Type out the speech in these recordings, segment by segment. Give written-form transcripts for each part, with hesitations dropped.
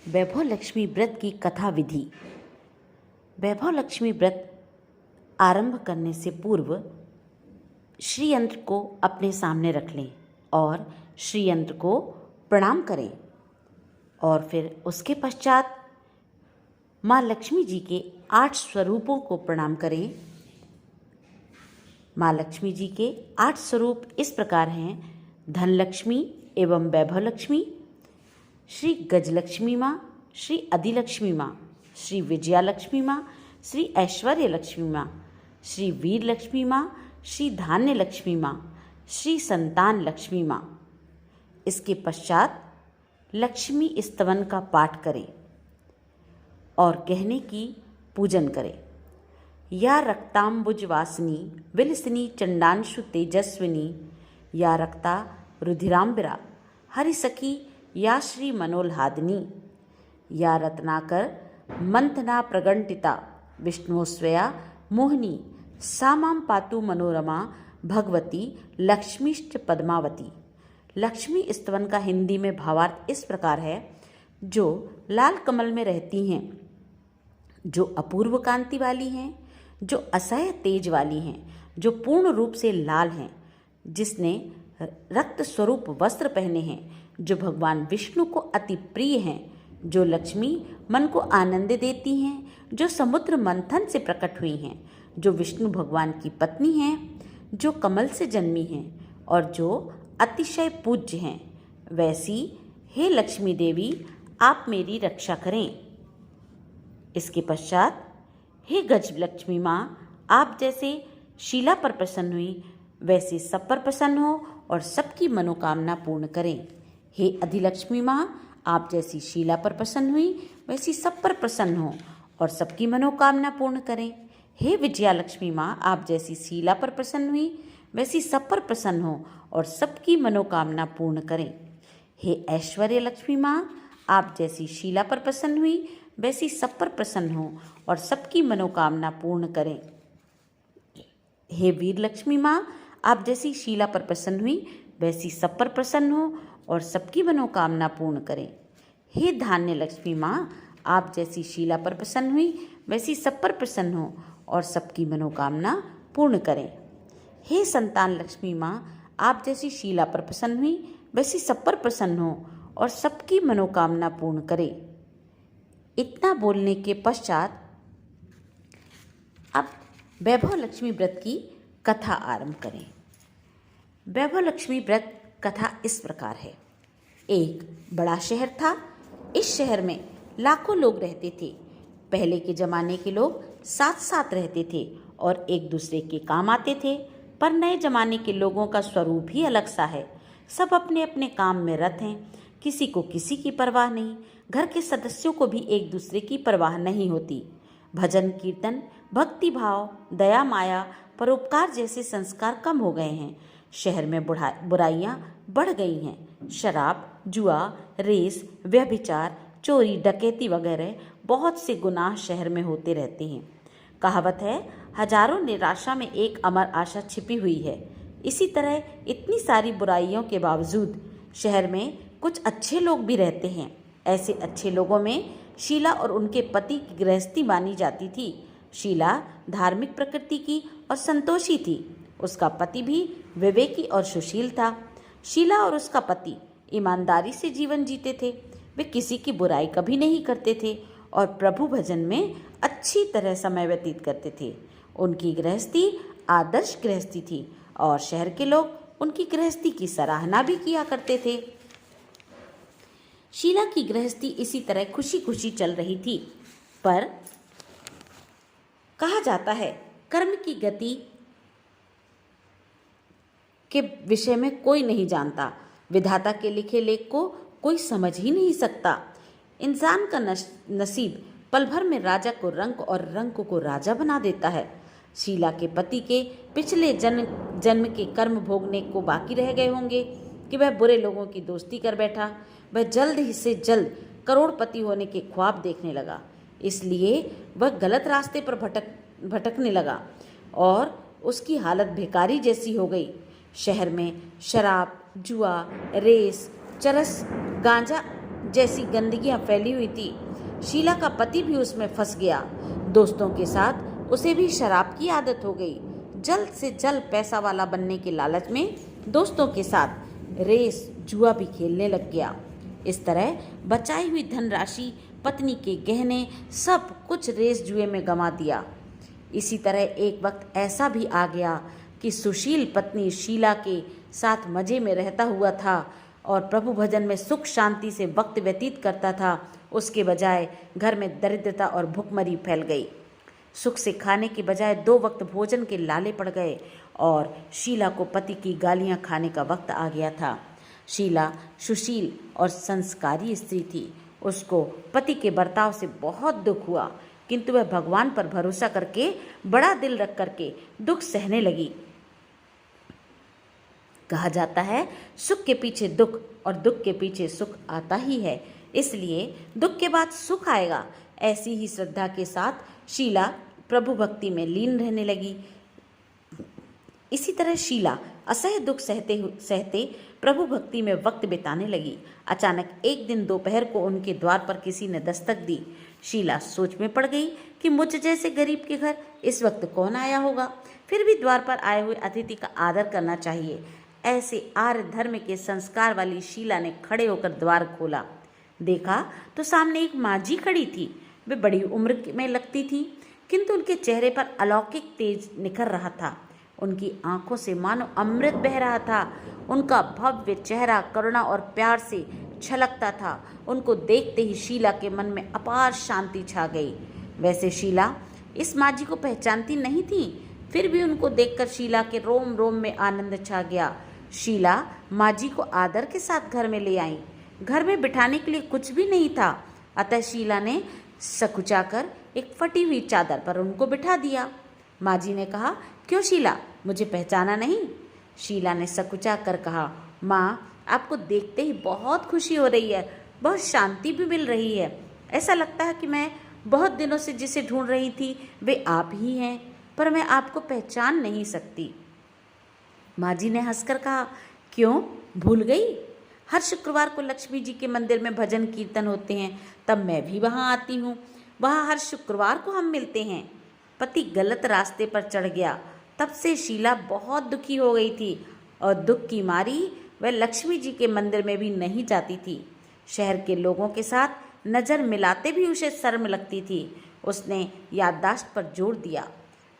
वैभव लक्ष्मी व्रत की कथा विधि। वैभव लक्ष्मी व्रत आरंभ करने से पूर्व श्री यंत्र को अपने सामने रख लें और श्री यंत्र को प्रणाम करें और फिर उसके पश्चात माँ लक्ष्मी जी के 8 स्वरूपों को प्रणाम करें। माँ लक्ष्मी जी के 8 स्वरूप इस प्रकार हैं: धन लक्ष्मी एवं वैभव लक्ष्मी, श्री गजलक्ष्मी माँ, श्री अधिलक्ष्मी माँ, श्री विजया लक्ष्मी माँ, श्री ऐश्वर्य लक्ष्मी माँ, श्री वीर लक्ष्मी माँ, श्री धान्य लक्ष्मी माँ, श्री संतान लक्ष्मी माँ। इसके पश्चात लक्ष्मी स्तवन का पाठ करें और कहने की पूजन करें: या रक्तांबुज वासिनी विलसिनी चंडांशु तेजस्विनी, या रक्ता रुधिरांबिरा हरिसखी, या श्री मनोल्हादिनी, या रत्नाकर मंथना प्रगंटिता विष्णुस्वया मोहिनी, सा मां पातु मनोरमा भगवती लक्ष्मीश्च पद्मावती। लक्ष्मी स्तवन का हिंदी में भावार्थ इस प्रकार है: जो लाल कमल में रहती हैं, जो अपूर्व कांति वाली हैं, जो असह्य तेज वाली हैं, जो पूर्ण रूप से लाल हैं, जिसने रक्त स्वरूप वस्त्र पहने हैं, जो भगवान विष्णु को अति प्रिय हैं, जो लक्ष्मी मन को आनंद देती हैं, जो समुद्र मंथन से प्रकट हुई हैं, जो विष्णु भगवान की पत्नी हैं, जो कमल से जन्मी हैं और जो अतिशय पूज्य हैं, वैसी हे लक्ष्मी देवी आप मेरी रक्षा करें। इसके पश्चात हे गज लक्ष्मी माँ, आप जैसे शीला पर प्रसन्न हुई वैसे सब पर प्रसन्न हो और सबकी मनोकामना पूर्ण करें। हे अधिलक्ष्मी माँ, आप जैसी शीला पर प्रसन्न हुई वैसी सब पर प्रसन्न हो और सबकी मनोकामना पूर्ण करें। हे विजया लक्ष्मी माँ, आप जैसी शीला पर प्रसन्न हुई वैसी सब पर प्रसन्न हो और सबकी मनोकामना पूर्ण करें। हे ऐश्वर्य लक्ष्मी माँ, आप जैसी शीला पर प्रसन्न हुई वैसी सब पर प्रसन्न हो और सबकी मनोकामना पूर्ण करें। हे वीर लक्ष्मी माँ, आप जैसी शीला पर प्रसन्न हुई वैसी सब पर प्रसन्न हो और सबकी मनोकामना पूर्ण करें। हे धान्य लक्ष्मी माँ, आप जैसी शीला पर प्रसन्न हुई वैसी सब पर प्रसन्न हो और सबकी मनोकामना पूर्ण करें। हे संतान लक्ष्मी माँ, आप जैसी शीला पर प्रसन्न हुई वैसी सब पर प्रसन्न हो और सबकी मनोकामना पूर्ण करें। इतना बोलने के पश्चात अब वैभव लक्ष्मी व्रत की कथा आरंभ करें। वैभव लक्ष्मी व्रत कथा इस प्रकार है। एक बड़ा शहर था। इस शहर में लाखों लोग रहते थे। पहले के जमाने के लोग साथ साथ रहते थे और एक दूसरे के काम आते थे, पर नए जमाने के लोगों का स्वरूप ही अलग सा है। सब अपने अपने काम में रत हैं, किसी को किसी की परवाह नहीं। घर के सदस्यों को भी एक दूसरे की परवाह नहीं होती। भजन कीर्तन, भक्ति भाव, दया माया, परोपकार जैसे संस्कार कम हो गए हैं। शहर में बुराइयां बढ़ गई हैं। शराब, जुआ, रेस, व्यभिचार, चोरी, डकैती वगैरह बहुत से गुनाह शहर में होते रहते हैं। कहावत है, हजारों निराशा में एक अमर आशा छिपी हुई है। इसी तरह इतनी सारी बुराइयों के बावजूद शहर में कुछ अच्छे लोग भी रहते हैं। ऐसे अच्छे लोगों में शीला और उनके पति की गृहस्थी मानी जाती थी। शीला धार्मिक प्रकृति की और संतोषी थी। उसका पति भी विवेकी और सुशील था। शीला और उसका पति ईमानदारी से जीवन जीते थे। वे किसी की बुराई कभी नहीं करते थे और प्रभु भजन में अच्छी तरह समय व्यतीत करते थे। उनकी गृहस्थी आदर्श गृहस्थी थी और शहर के लोग उनकी गृहस्थी की सराहना भी किया करते थे। शीला की गृहस्थी इसी तरह खुशी खुशी चल रही थी, पर कहा जाता है कर्म की गति के विषय में कोई नहीं जानता। विधाता के लिखे लेख को कोई समझ ही नहीं सकता। इंसान का नसीब पल भर में राजा को रंक और रंक को राजा बना देता है। शीला के पति के पिछले जन्म के कर्म भोगने को बाकी रह गए होंगे कि वह बुरे लोगों की दोस्ती कर बैठा। वह जल्द ही से जल्द करोड़पति होने के ख्वाब देखने लगा, इसलिए वह गलत रास्ते पर भटकने लगा और उसकी हालत भिखारी जैसी हो गई। शहर में शराब, जुआ, रेस, चरस, गांजा जैसी गंदगियां फैली हुई थी। शीला का पति भी उसमें फंस गया। दोस्तों के साथ उसे भी शराब की आदत हो गई। जल्द से जल्द पैसा वाला बनने के लालच में दोस्तों के साथ रेस जुआ भी खेलने लग गया। इस तरह बचाई हुई धनराशि, पत्नी के गहने, सब कुछ रेस जुए में गंवा दिया। इसी तरह एक वक्त ऐसा भी आ गया कि सुशील पत्नी शीला के साथ मजे में रहता हुआ था और प्रभु भजन में सुख शांति से वक्त व्यतीत करता था, उसके बजाय घर में दरिद्रता और भुखमरी फैल गई। सुख से खाने के बजाय 2 वक्त भोजन के लाले पड़ गए और शीला को पति की गालियां खाने का वक्त आ गया था। शीला सुशील और संस्कारी स्त्री थी। उसको पति के बर्ताव से बहुत दुख हुआ, किंतु वह भगवान पर भरोसा करके बड़ा दिल रख करके दुख सहने लगी। कहा जाता है, सुख के पीछे दुख और दुख के पीछे सुख आता ही है, इसलिए दुख के बाद सुख आएगा। ऐसी ही श्रद्धा के साथ शीला प्रभु भक्ति में लीन रहने लगी। इसी तरह शीला असह्य दुख सहते प्रभु भक्ति में वक्त बिताने लगी। अचानक एक दिन दोपहर को उनके द्वार पर किसी ने दस्तक दी। शीला सोच में पड़ गई कि मुझ जैसे गरीब के घर इस वक्त कौन आया होगा, फिर भी द्वार पर आए हुए अतिथि का आदर करना चाहिए। ऐसे आर्य धर्म के संस्कार वाली शीला ने खड़े होकर द्वार खोला। देखा तो सामने एक माझी खड़ी थी। वे बड़ी उम्र में लगती थी, किंतु उनके चेहरे पर अलौकिक तेज निखर रहा था। उनकी आंखों से मानो अमृत बह रहा था। उनका भव्य चेहरा करुणा और प्यार से छलकता था। उनको देखते ही शीला के मन में अपार शांति छा गई। वैसे शीला इस माझी को पहचानती नहीं थी, फिर भी उनको देखकर शीला के रोम रोम में आनंद छा गया। शीला माझी को आदर के साथ घर में ले आई। घर में बिठाने के लिए कुछ भी नहीं था, अतः शीला ने सकुचाकर एक फटी हुई चादर पर उनको बिठा दिया। माझी ने कहा, क्यों शीला, मुझे पहचाना नहीं? शीला ने सकुचा कर कहा, माँ, आपको देखते ही बहुत खुशी हो रही है, बहुत शांति भी मिल रही है। ऐसा लगता है कि मैं बहुत दिनों से जिसे ढूंढ रही थी वे आप ही हैं, पर मैं आपको पहचान नहीं सकती। माझी ने हंसकर कहा, क्यों, भूल गई? हर शुक्रवार को लक्ष्मी जी के मंदिर में भजन कीर्तन होते हैं, तब मैं भी वहाँ आती हूँ। वहाँ हर शुक्रवार को हम मिलते हैं। पति गलत रास्ते पर चढ़ गया। तब से शीला बहुत दुखी हो गई थी और दुख की मारी वह लक्ष्मी जी के मंदिर में भी नहीं जाती थी। शहर के लोगों के साथ नज़र मिलाते भी उसे शर्म लगती थी। उसने याददाश्त पर जोर दिया,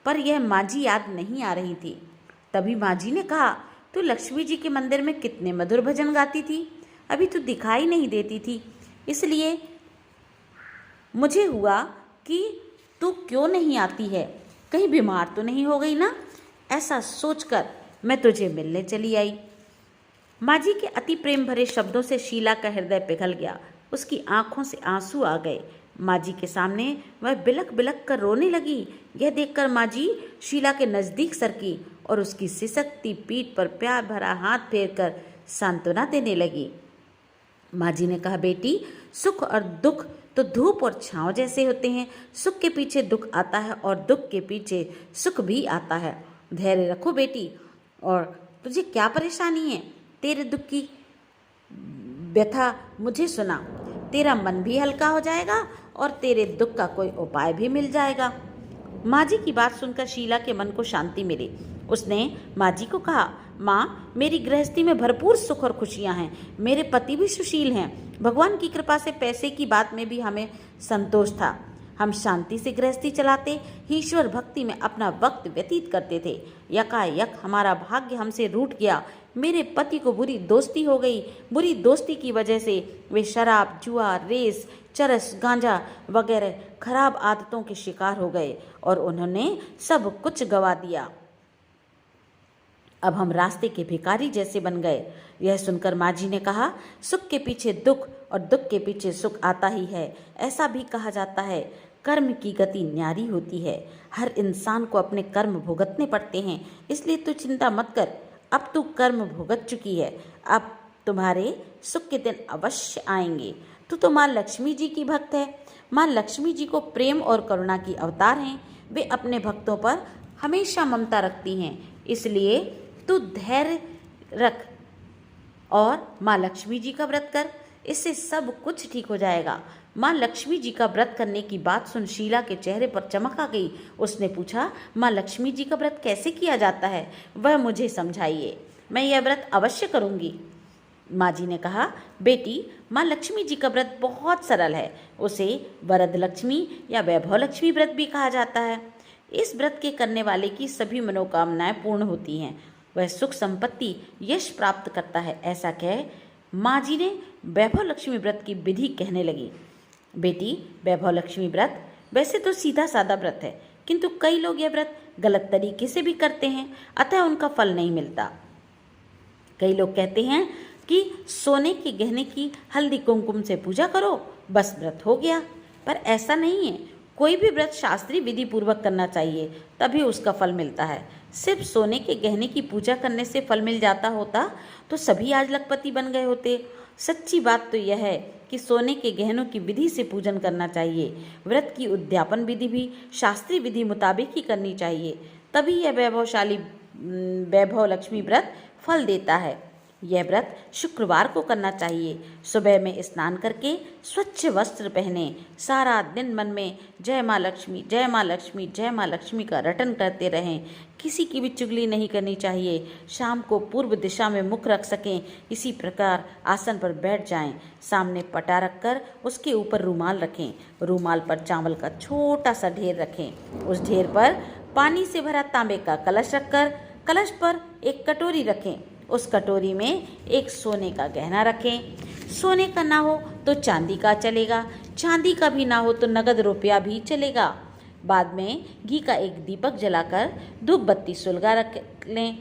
पर यह माझी याद नहीं आ रही थी। तभी माझी ने कहा, तू लक्ष्मी जी के मंदिर में कितने मधुर भजन गाती थी, अभी तू दिखाई नहीं देती थी, इसलिए मुझे हुआ कि तू क्यों नहीं आती है, कहीं बीमार तो नहीं हो गई ना? ऐसा सोचकर मैं तुझे मिलने चली आई। माझी के अति प्रेम भरे शब्दों से शीला का हृदय पिघल गया। उसकी आंखों से आंसू आ गए। माझी के सामने वह बिलक बिलक कर रोने लगी। यह देखकर माझी शीला के नज़दीक सरकी और उसकी सिसकती पीठ पर प्यार भरा हाथ फेरकर सांत्वना देने लगी। माझी ने कहा, बेटी, सुख और दुख तो धूप और छांव जैसे होते हैं। सुख के पीछे दुख आता है और दुख के पीछे सुख भी आता है। धैर्य रखो बेटी। और तुझे क्या परेशानी है? तेरे दुख की व्यथा मुझे सुना, तेरा मन भी हल्का हो जाएगा और तेरे दुख का कोई उपाय भी मिल जाएगा। माझी की बात सुनकर शीला के मन को शांति मिली। उसने माझी को कहा, माँ, मेरी गृहस्थी में भरपूर सुख और खुशियाँ हैं। मेरे पति भी सुशील हैं। भगवान की कृपा से पैसे की बात में भी हमें संतोष था। हम शांति से गृहस्थी चलाते, ईश्वर भक्ति में अपना वक्त व्यतीत करते थे। यकायक हमारा भाग्य हमसे रूठ गया। मेरे पति को बुरी दोस्ती हो गई। बुरी दोस्ती की वजह से वे शराब, जुआ, रेस, चरस, गांजा वगैरह खराब आदतों के शिकार हो गए और उन्होंने सब कुछ गवा दिया। अब हम रास्ते के भिखारी जैसे बन गए। यह सुनकर माझी ने कहा, सुख के पीछे दुख और दुख के पीछे सुख आता ही है। ऐसा भी कहा जाता है, कर्म की गति न्यारी होती है। हर इंसान को अपने कर्म भुगतने पड़ते हैं, इसलिए तू चिंता मत कर। अब तू कर्म भुगत चुकी है, अब तुम्हारे सुख के दिन अवश्य आएंगे। तू तो माँ लक्ष्मी जी की भक्त है। माँ लक्ष्मी जी को प्रेम और करुणा की अवतार हैं। वे अपने भक्तों पर हमेशा ममता रखती हैं, इसलिए तू धैर्य रख और माँ लक्ष्मी जी का व्रत कर। इससे सब कुछ ठीक हो जाएगा। माँ लक्ष्मी जी का व्रत करने की बात सुन शीला के चेहरे पर चमक आ गई। उसने पूछा, माँ लक्ष्मी जी का व्रत कैसे किया जाता है, वह मुझे समझाइए, मैं यह व्रत अवश्य करूँगी। माँ जी ने कहा, बेटी, माँ लक्ष्मी जी का व्रत बहुत सरल है। उसे वरद लक्ष्मी या वैभव लक्ष्मी व्रत भी कहा जाता है। इस व्रत के करने वाले की सभी मनोकामनाएं पूर्ण होती हैं। वह सुख संपत्ति यश प्राप्त करता है। ऐसा कह माँ जी ने वैभव लक्ष्मी व्रत की विधि कहने लगी। बेटी, वैभव लक्ष्मी व्रत वैसे तो सीधा साधा व्रत है, किंतु कई लोग यह व्रत गलत तरीके से भी करते हैं, अतः उनका फल नहीं मिलता। कई लोग कहते हैं कि सोने के गहने की हल्दी कुमकुम से पूजा करो, बस व्रत हो गया। पर ऐसा नहीं है। कोई भी व्रत शास्त्रीय विधि पूर्वक करना चाहिए, तभी उसका फल मिलता है। सिर्फ सोने के गहने की पूजा करने से फल मिल जाता होता तो सभी आज लखपति बन गए होते। सच्ची बात तो यह है कि सोने के गहनों की विधि से पूजन करना चाहिए। व्रत की उद्यापन विधि भी शास्त्रीय विधि मुताबिक ही करनी चाहिए, तभी यह वैभवशाली वैभव लक्ष्मी व्रत फल देता है। यह व्रत शुक्रवार को करना चाहिए। सुबह में स्नान करके स्वच्छ वस्त्र पहने सारा दिन मन में जय माँ लक्ष्मी, जय माँ लक्ष्मी, जय माँ लक्ष्मी का रटन करते रहें। किसी की भी चुगली नहीं करनी चाहिए। शाम को पूर्व दिशा में मुख रख सकें, इसी प्रकार आसन पर बैठ जाएं। सामने पटा रखकर उसके ऊपर रूमाल रखें। रूमाल पर चावल का छोटा सा ढेर रखें। उस ढेर पर पानी से भरा तांबे का कलश रखकर कलश पर एक कटोरी रखें। उस कटोरी में एक सोने का गहना रखें। सोने का ना हो तो चांदी का चलेगा, चांदी का भी ना हो तो नगद रुपया भी चलेगा। बाद में घी का एक दीपक जलाकर धूप बत्ती सुलगा रख लें।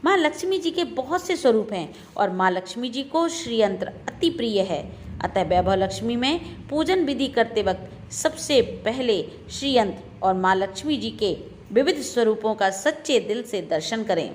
माँ लक्ष्मी जी के बहुत से स्वरूप हैं और माँ लक्ष्मी जी को श्रीयंत्र अति प्रिय है। अतः वैभव लक्ष्मी में पूजन विधि करते वक्त सबसे पहले श्रीयंत्र और माँ लक्ष्मी जी के विविध स्वरूपों का सच्चे दिल से दर्शन करें।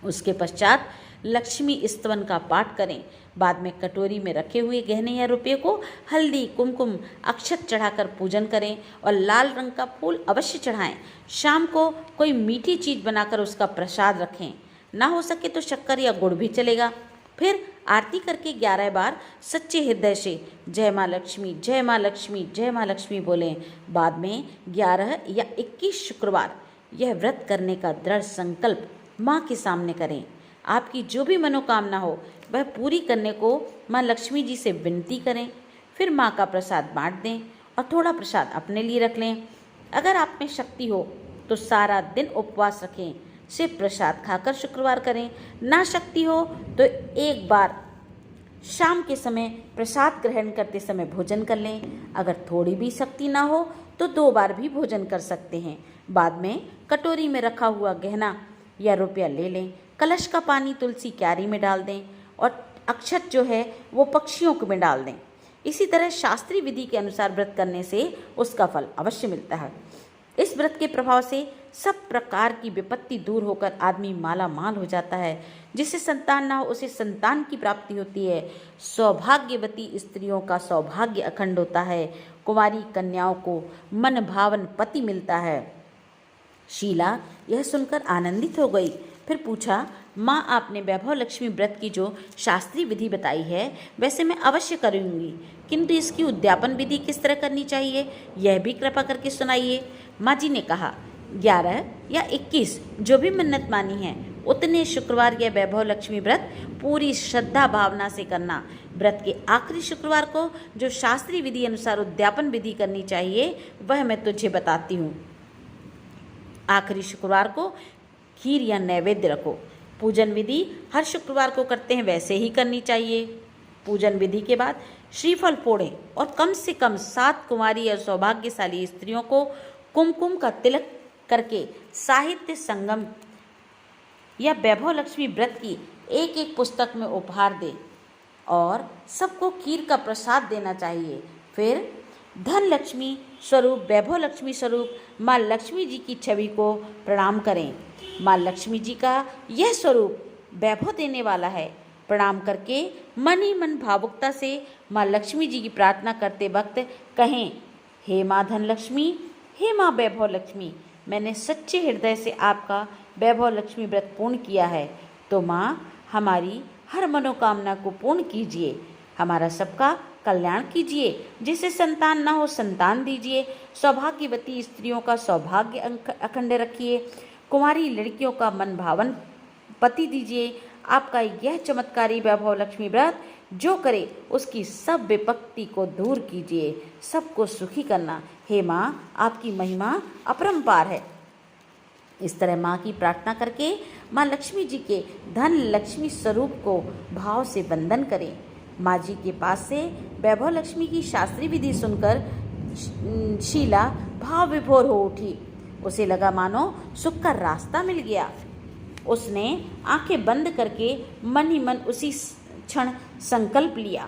उसके पश्चात लक्ष्मी स्तवन का पाठ करें। बाद में कटोरी में रखे हुए गहने या रुपये को हल्दी कुमकुम अक्षत चढ़ाकर पूजन करें और लाल रंग का फूल अवश्य चढ़ाएं। शाम को कोई मीठी चीज बनाकर उसका प्रसाद रखें। ना हो सके तो शक्कर या गुड़ भी चलेगा। फिर आरती करके 11 बार सच्चे हृदय से जय माँ लक्ष्मी, जय माँ लक्ष्मी, जय माँ लक्ष्मी बोलें। बाद में 11 या 21 शुक्रवार यह व्रत करने का दृढ़ संकल्प माँ के सामने करें। आपकी जो भी मनोकामना हो वह पूरी करने को माँ लक्ष्मी जी से विनती करें। फिर माँ का प्रसाद बांट दें और थोड़ा प्रसाद अपने लिए रख लें। अगर आप में शक्ति हो तो सारा दिन उपवास रखें, सिर्फ प्रसाद खाकर शुक्रवार करें। ना शक्ति हो तो एक बार शाम के समय प्रसाद ग्रहण करते समय भोजन कर लें। अगर थोड़ी भी शक्ति ना हो तो 2 बार भी भोजन कर सकते हैं। बाद में कटोरी में रखा हुआ गहना या रुपया ले लें। कलश का पानी तुलसी क्यारी में डाल दें और अक्षत जो है वो पक्षियों को में डाल दें। इसी तरह शास्त्रीय विधि के अनुसार व्रत करने से उसका फल अवश्य मिलता है। इस व्रत के प्रभाव से सब प्रकार की विपत्ति दूर होकर आदमी माला माल हो जाता है। जिसे संतान ना हो उसे संतान की प्राप्ति होती है। सौभाग्यवती स्त्रियों का सौभाग्य अखंड होता है। कुंवारी कन्याओं को मन भावन पति मिलता है। शीला यह सुनकर आनंदित हो गई। फिर पूछा, माँ आपने वैभव लक्ष्मी व्रत की जो शास्त्रीय विधि बताई है वैसे मैं अवश्य करूँगी, किंतु इसकी उद्यापन विधि किस तरह करनी चाहिए यह भी कृपा करके सुनाइए। माँ जी ने कहा, 11 या 21 जो भी मन्नत मानी है उतने शुक्रवार यह वैभव लक्ष्मी व्रत पूरी श्रद्धा भावना से करना। व्रत के आखिरी शुक्रवार को जो शास्त्रीय विधि अनुसार उद्यापन विधि करनी चाहिए वह मैं तुझे बताती हूँ। आखिरी शुक्रवार को खीर या नैवेद्य रखो। पूजन विधि हर शुक्रवार को करते हैं वैसे ही करनी चाहिए। पूजन विधि के बाद श्रीफल फोड़ें और कम से कम 7 कुंवारी और सौभाग्यशाली स्त्रियों को कुमकुम का तिलक करके साहित्य संगम या वैभव लक्ष्मी व्रत की एक पुस्तक में उपहार दे और सबको खीर का प्रसाद देना चाहिए। फिर धन लक्ष्मी स्वरूप वैभव लक्ष्मी स्वरूप माँ लक्ष्मी जी की छवि को प्रणाम करें। माँ लक्ष्मी जी का यह स्वरूप वैभव देने वाला है। प्रणाम करके मन ही मन भावुकता से माँ लक्ष्मी जी की प्रार्थना करते वक्त कहें, हे माँ धन लक्ष्मी, हे माँ वैभव लक्ष्मी, मैंने सच्चे हृदय से आपका वैभव लक्ष्मी व्रत पूर्ण किया है, तो माँ हमारी हर मनोकामना को पूर्ण कीजिए, हमारा सबका कल्याण कीजिए। जिसे संतान न हो संतान दीजिए, सौभाग्यवती स्त्रियों का सौभाग्य अखंड रखिए, कुंवारी लड़कियों का मन भावन पति दीजिए। आपका यह चमत्कारी वैभव लक्ष्मी व्रत जो करे उसकी सब विपत्ति को दूर कीजिए, सबको सुखी करना। हे माँ, आपकी महिमा अपरंपार है। इस तरह माँ की प्रार्थना करके माँ लक्ष्मी जी के धन लक्ष्मी स्वरूप को भाव से वंदन करें। माँ जी के पास से वैभव लक्ष्मी की शास्त्रीय विधि सुनकर शीला भाव विभोर हो उठी। उसे लगा मानो सुख का रास्ता मिल गया। उसने आंखें बंद करके मन ही मन उसी क्षण संकल्प लिया,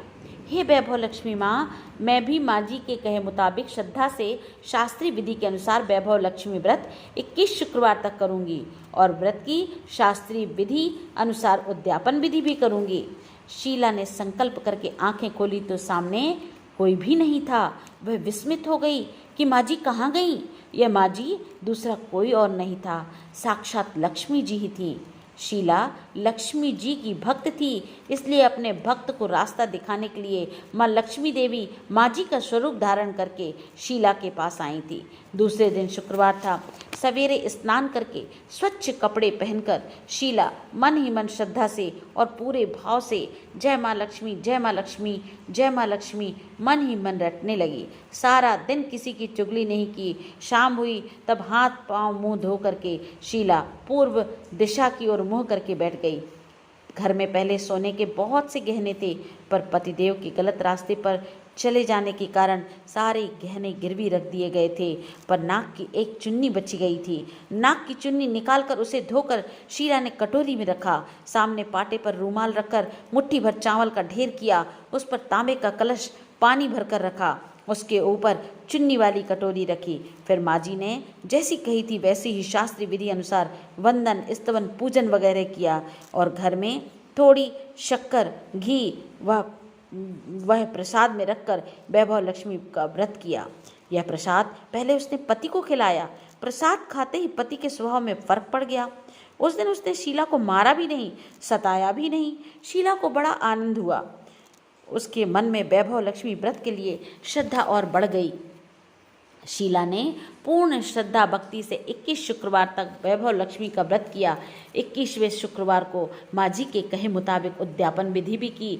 हे वैभव लक्ष्मी माँ, मैं भी माँ जी के कहे मुताबिक श्रद्धा से शास्त्रीय विधि के अनुसार वैभव लक्ष्मी व्रत 21 शुक्रवार तक करूँगी और व्रत की शास्त्रीय विधि अनुसार उद्यापन विधि भी करूँगी। शीला ने संकल्प करके आंखें खोली तो सामने कोई भी नहीं था। वह विस्मित हो गई कि माँ जी कहाँ गईं? यह माँ जी दूसरा कोई और नहीं था, साक्षात लक्ष्मी जी ही थी। शीला लक्ष्मी जी की भक्त थी, इसलिए अपने भक्त को रास्ता दिखाने के लिए माँ लक्ष्मी देवी माँ जी का स्वरूप धारण करके शीला के पास आई थी। दूसरे दिन शुक्रवार था। सवेरे स्नान करके स्वच्छ कपड़े पहनकर शीला मन ही मन श्रद्धा से और पूरे भाव से जय माँ लक्ष्मी, जय माँ लक्ष्मी, जय माँ लक्ष्मी मन ही मन रटने लगी। सारा दिन किसी की चुगली नहीं की। शाम हुई तब हाथ पांव मुंह धो करके शीला पूर्व दिशा की ओर मुँह करके बैठ गई। घर में पहले सोने के बहुत से गहने थे, पर पतिदेव के गलत रास्ते पर चले जाने के कारण सारे गहने गिरवी रख दिए गए थे, पर नाक की एक चुन्नी बची गई थी। नाक की चुन्नी निकालकर उसे धोकर शीला ने कटोरी में रखा। सामने पाटे पर रूमाल रखकर मुट्ठी भर चावल का ढेर किया। उस पर तांबे का कलश पानी भरकर रखा। उसके ऊपर चुन्नी वाली कटोरी रखी। फिर माँ जी ने जैसी कही थी वैसी ही शास्त्रीय विधि अनुसार वंदन, स्तवन, पूजन वगैरह किया और घर में थोड़ी शक्कर, घी वह प्रसाद में रखकर वैभव लक्ष्मी का व्रत किया। यह प्रसाद पहले उसने पति को खिलाया। प्रसाद खाते ही पति के स्वभाव में फर्क पड़ गया। उस दिन उसने शीला को मारा भी नहीं, सताया भी नहीं। शीला को बड़ा आनंद हुआ। उसके मन में वैभव लक्ष्मी व्रत के लिए श्रद्धा और बढ़ गई। शीला ने पूर्ण श्रद्धा भक्ति से 21 शुक्रवार तक वैभव लक्ष्मी का व्रत किया। 21वें शुक्रवार को माँ जी के कहे मुताबिक उद्यापन विधि भी की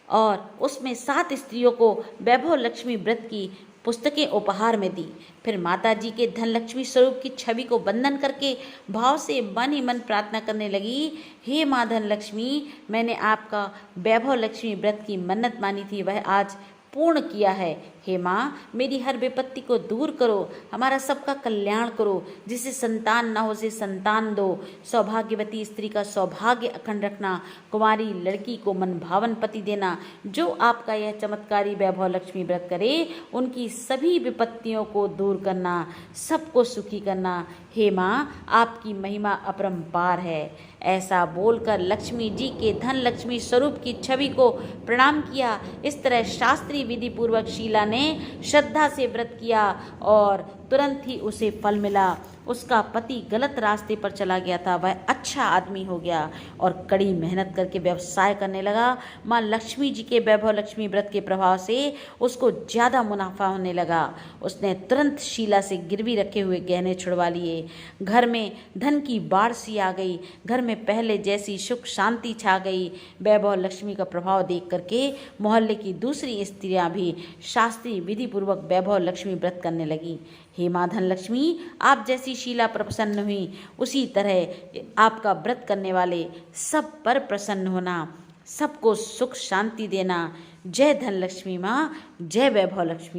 और उसमें 7 स्त्रियों को वैभव लक्ष्मी व्रत की पुस्तकें उपहार में दी। फिर माता जी के धन लक्ष्मी स्वरूप की छवि को वंदन करके भाव से मन ही मन प्रार्थना करने लगी, हे माँ धन लक्ष्मी, मैंने आपका वैभव लक्ष्मी व्रत की मन्नत मानी थी, वह आज पूर्ण किया है। हे माँ, मेरी हर विपत्ति को दूर करो, हमारा सबका कल्याण करो। जिसे संतान न हो उसे संतान दो, सौभाग्यवती स्त्री का सौभाग्य अखंड रखना, कुंवारी लड़की को मन भावन पति देना। जो आपका यह चमत्कारी वैभव लक्ष्मी व्रत करे उनकी सभी विपत्तियों को दूर करना, सबको सुखी करना। हे माँ, आपकी महिमा अपरंपार है। ऐसा बोलकर लक्ष्मी जी के धन लक्ष्मी स्वरूप की छवि को प्रणाम किया। इस तरह शास्त्रीय विधि पूर्वक शीला ने श्रद्धा से व्रत किया और तुरंत ही उसे फल मिला। उसका पति गलत रास्ते पर चला गया था, वह अच्छा आदमी हो गया और कड़ी मेहनत करके व्यवसाय करने लगा। माँ लक्ष्मी जी के वैभव लक्ष्मी व्रत के प्रभाव से उसको ज़्यादा मुनाफा होने लगा। उसने तुरंत शीला से गिरवी रखे हुए गहने छुड़वा लिए। घर में धन की बाढ़ सी आ गई। घर में पहले जैसी सुख शांति छा गई। वैभव लक्ष्मी का प्रभाव देख करके मोहल्ले की दूसरी स्त्रियां भी शास्त्रीय विधि पूर्वक वैभव लक्ष्मी व्रत करने लगी। हे माँ धन लक्ष्मी, आप जैसी शीला पर प्रसन्न हुई, उसी तरह आपका व्रत करने वाले सब पर प्रसन्न होना, सबको सुख शांति देना। जय धन लक्ष्मी माँ, जय वैभव लक्ष्मी।